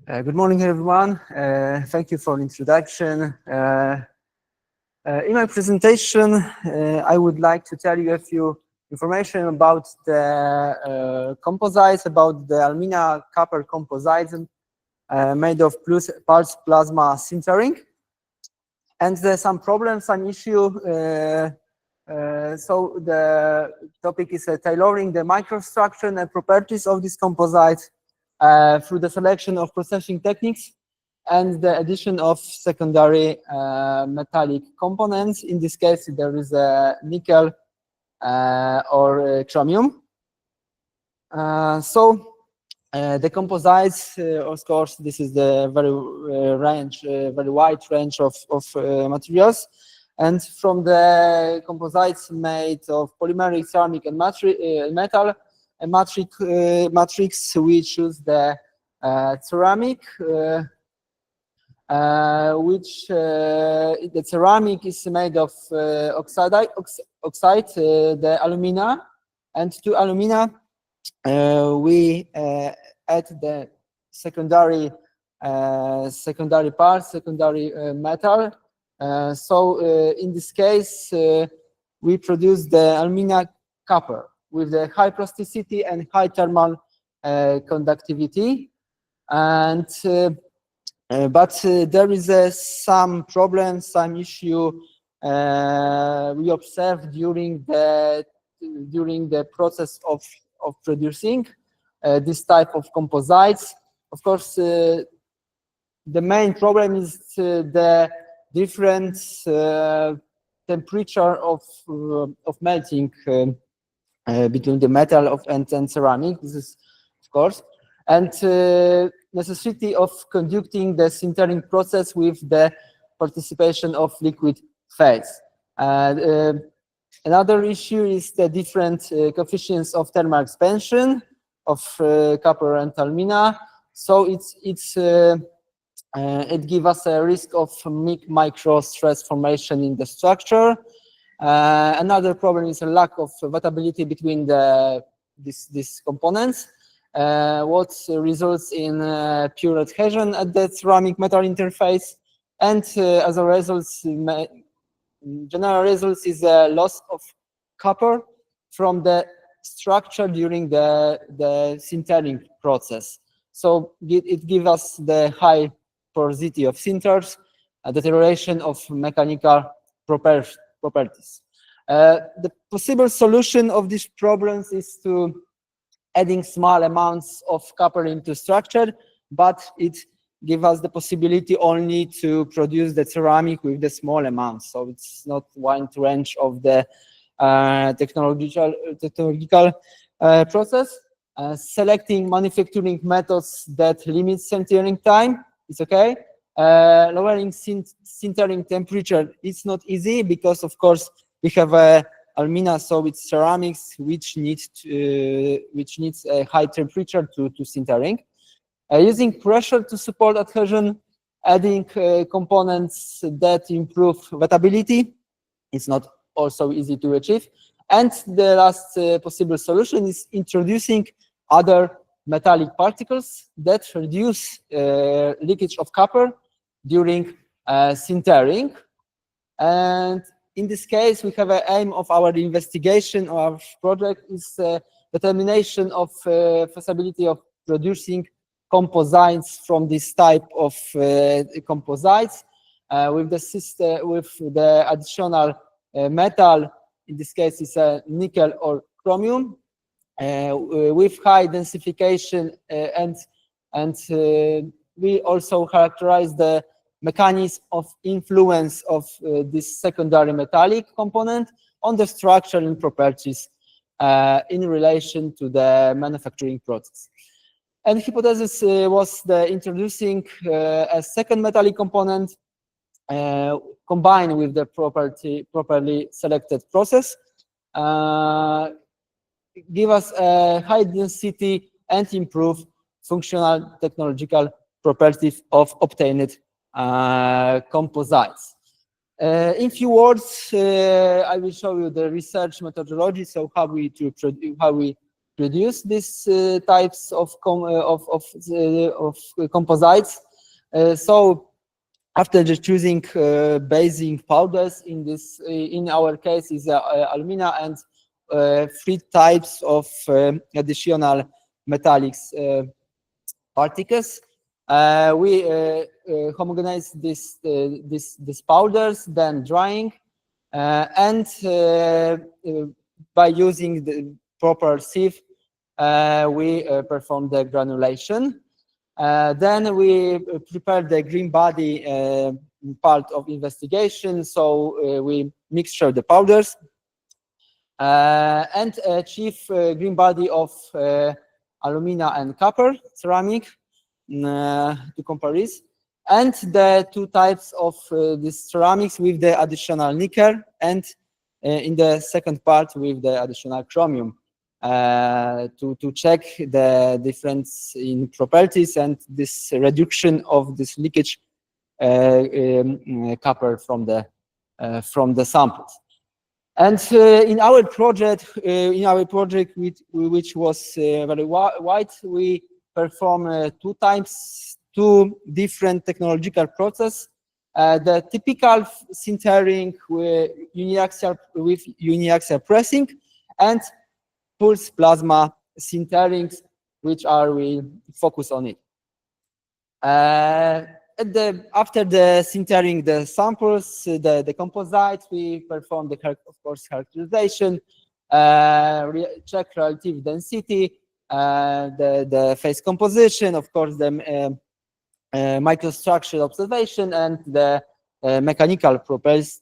Good morning, everyone. Thank you for the introduction. In my presentation, I would like to tell you a few information about the composites, about the alumina copper composites made of pulse plasma sintering, and there's some problems, some issue. So the topic is tailoring the microstructure and properties of this composite through the selection of processing techniques and the addition of secondary metallic components. In this case, there is a nickel or chromium. The composites, of course, this is the very wide range of materials. And from the composites made of polymeric, ceramic, and metal, matrix, we choose the ceramic, which the ceramic is made of oxide, the alumina, and to alumina we add the secondary part, secondary metal. In this case, we produce the alumina copper with the high plasticity and high thermal conductivity. And but there is some problem, some issue we observed during the process of producing this type of composites. Of course, the main problem is the different temperature of melting between the metal and ceramic. This is, of course, and necessity of conducting the sintering process with the participation of liquid phase. Another issue is the different coefficients of thermal expansion of copper and alumina. So it gives us a risk of micro stress formation in the structure. Another problem is a lack of wettability between these components, what results in pure adhesion at the ceramic metal interface, and as a result, general results is a loss of copper from the structure during the sintering process. So it gives us the high porosity of sinters, deterioration of mechanical properties. The possible solution of these problems is to adding small amounts of copper into structure, but it gives us the possibility only to produce the ceramic with the small amounts. So it's not wide range of the technological process. Selecting manufacturing methods that limit sintering time is okay. Lowering sintering temperature is not easy because, of course, we have alumina, so it's ceramics which needs a high temperature to sintering. Using pressure to support adhesion, adding components that improve wettability is not also easy to achieve. And the last possible solution is introducing other metallic particles that reduce leakage of copper during sintering. And in this case, we have an aim of our investigation of project is determination of feasibility of producing composites from this type of composites with the system, with the additional metal. In this case, it's a nickel or chromium with high densification, and we also characterize the mechanism of influence of this secondary metallic component on the structure and properties in relation to the manufacturing process. And hypothesis was the introducing a second metallic component combined with the properly selected process, give us a high density and improve functional technological properties of obtained composites. In few words, I will show you the research methodology, so how we produce these types of composites. So after just choosing basing powders, in our case is alumina and 3 types of additional metallics particles. We homogenize these powders, then drying, and by using the proper sieve, we perform the granulation. Then we prepare the green body part of investigation. So we mixture the powders and achieve green body of alumina and copper ceramic to compare this. And the 2 types of these ceramics with the additional nickel, and in the second part with the additional chromium to check the difference in properties and this reduction of this leakage copper from the samples. And in our project, which was very wide, we perform 2 different technological processes. The typical sintering with uniaxial pressing, and pulse plasma sinterings, which we focus on it. After the sintering the samples, the composites, we perform of course characterization, check relative density, the phase composition, of course the microstructure observation, and the mechanical properties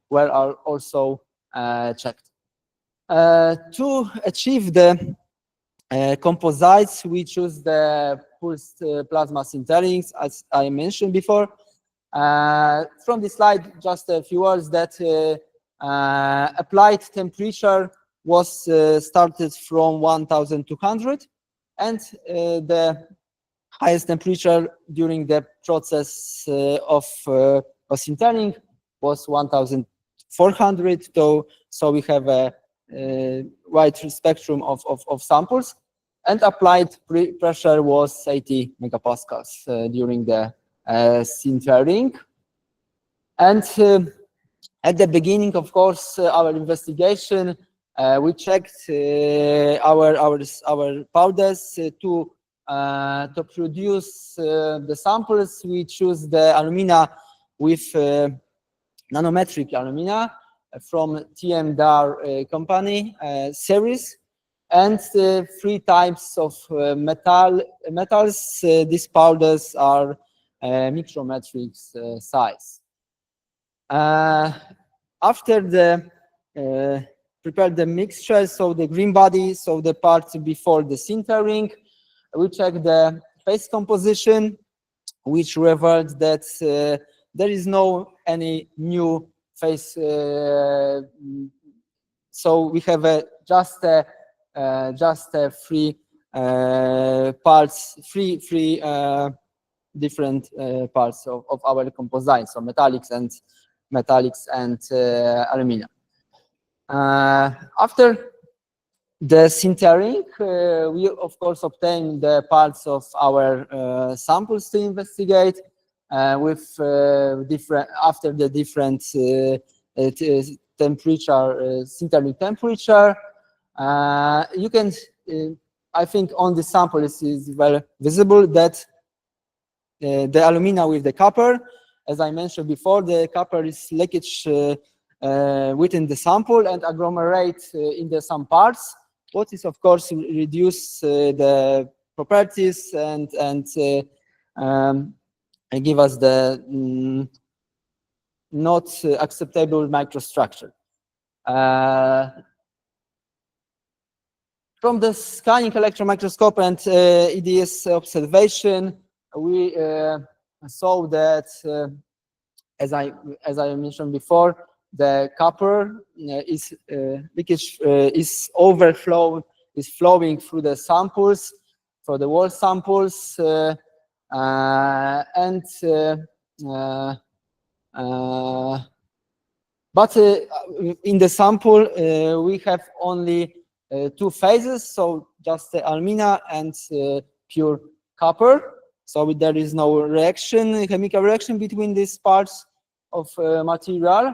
were also checked. To achieve the composites, we choose the pulsed plasma sinterings, as I mentioned before. From this slide, just a few words that applied temperature was started from 1200, and the highest temperature during the process of sintering was 1400. So we have a wide spectrum of samples, and applied pressure was 80 megapascals during the sintering. And at the beginning, of course, our investigation, we checked our powders to produce the samples. We choose the alumina with nanometric alumina from TM-DAR company series, and 3 types of metals. These powders are micrometric size. After prepare the mixture, so the green body, so the parts before the sintering, we check the phase composition, which revealed that there is no any new phase. So we have just 3 parts, three different parts of our composites, so metallics and alumina. After the sintering, we of course obtain the parts of our samples to investigate with after the different temperature, sintering temperature. You can, I think, on the sample it is well visible that the alumina with the copper, as I mentioned before, the copper is leakage within the sample and agglomerate in some parts. What is, of course, reduce the properties and give us the not acceptable microstructure. From the scanning electron microscope and EDS observation, we saw that, as I mentioned before, the copper leakage is flowing through the samples, for the wall samples, but in the sample we have only two phases, so just the alumina and pure copper. So there is no reaction, chemical reaction between these parts of material.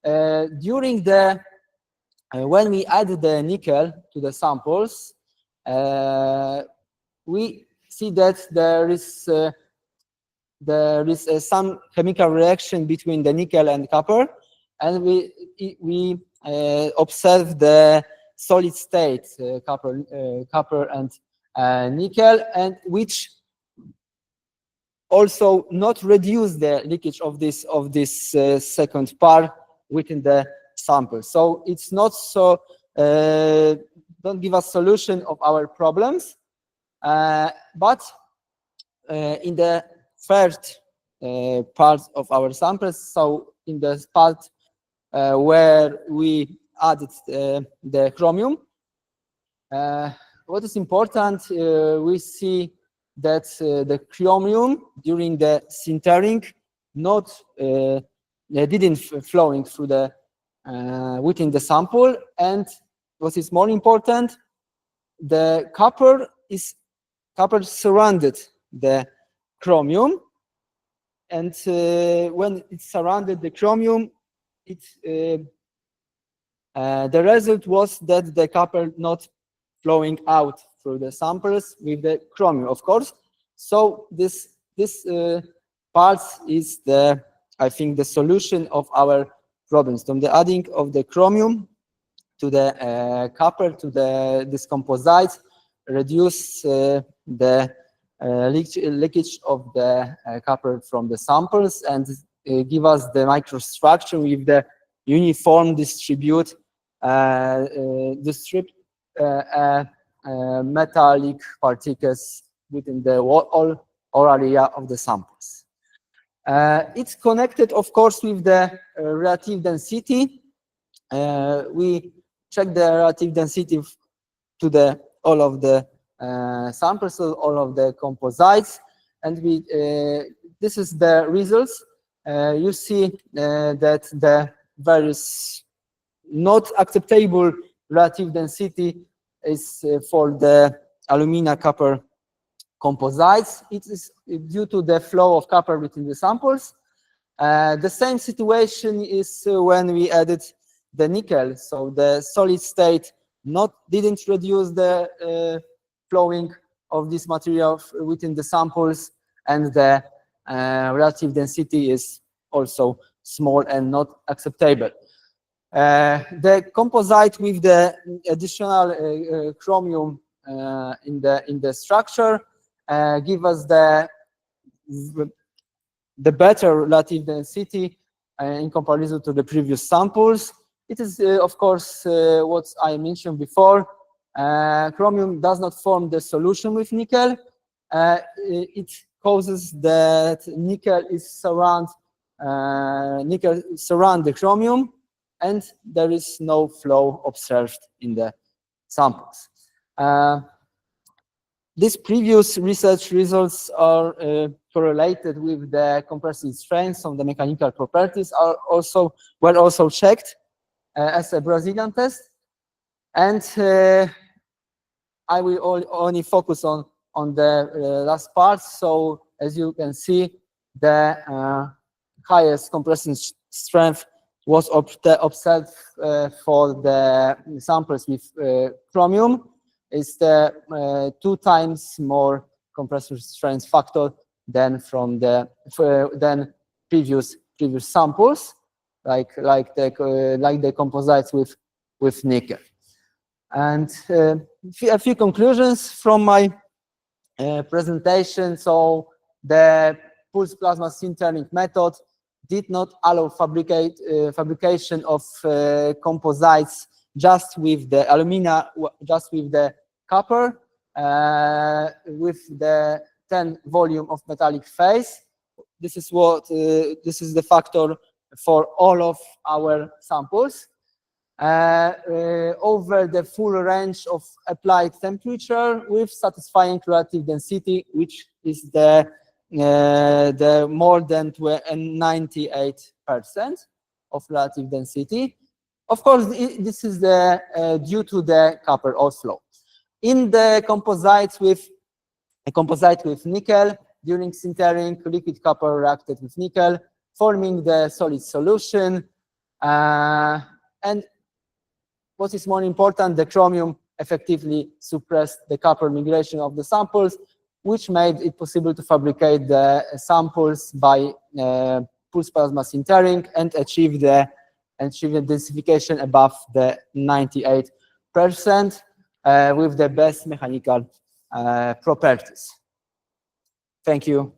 During the when we add the nickel to the samples, we see that there is some chemical reaction between the nickel and copper, and we observe the solid state copper and nickel, and which also not reduce the leakage of this second part within the sample. So it's not so don't give us solution of our problems, but in the third part of our samples, so in the part where we added the chromium, what is important, we see that the chromium during the sintering didn't flowing through the within the sample, and what is more important, the copper surrounded the chromium, and when it surrounded the chromium, the result was that the copper not flowing out through the samples with the chromium, of course. So this part is I think the solution of our problems. From the adding of the chromium to the copper to this composite, reduce the leakage of the copper from the samples, and give us the microstructure with the uniform distribute metallic particles within the whole area of the samples. It's connected, of course, with the relative density. We check the relative density to all of the samples, so all of the composites, and this is the results. You see that there is not acceptable relative density is for the alumina copper composites. It is due to the flow of copper within the samples. The same situation is when we added the nickel. So the solid state didn't reduce the flowing of this material within the samples, and the relative density is also small and not acceptable. The composite with the additional chromium in the structure give us the better relative density in comparison to the previous samples. It is, of course, what I mentioned before. Chromium does not form the solution with nickel. It causes that nickel surround the chromium, and there is no flow observed in the samples. These previous research results are correlated with the compressive strengths of the mechanical properties were also checked as a Brazilian test, and I will only focus on the last part. So as you can see, the highest compressive strength was observed for the samples with chromium. It's the 2 times more compressive strength factor than than previous samples, like the composites with nickel. And a few conclusions from my presentation. So the pulse plasma sintering method did not allow fabrication of composites just with the alumina, just with the copper, with the 10 volume of metallic phase. This is the factor for all of our samples. Over the full range of applied temperature with satisfying relative density, which is the more than 98% of relative density. Of course, this is due to the copper outflow. In the composite with nickel, during sintering, liquid copper reacted with nickel, forming the solid solution. And what is more important, the chromium effectively suppressed the copper migration of the samples, which made it possible to fabricate the samples by pulse plasma sintering and achieve the densification above the 98% with the best mechanical properties. Thank you.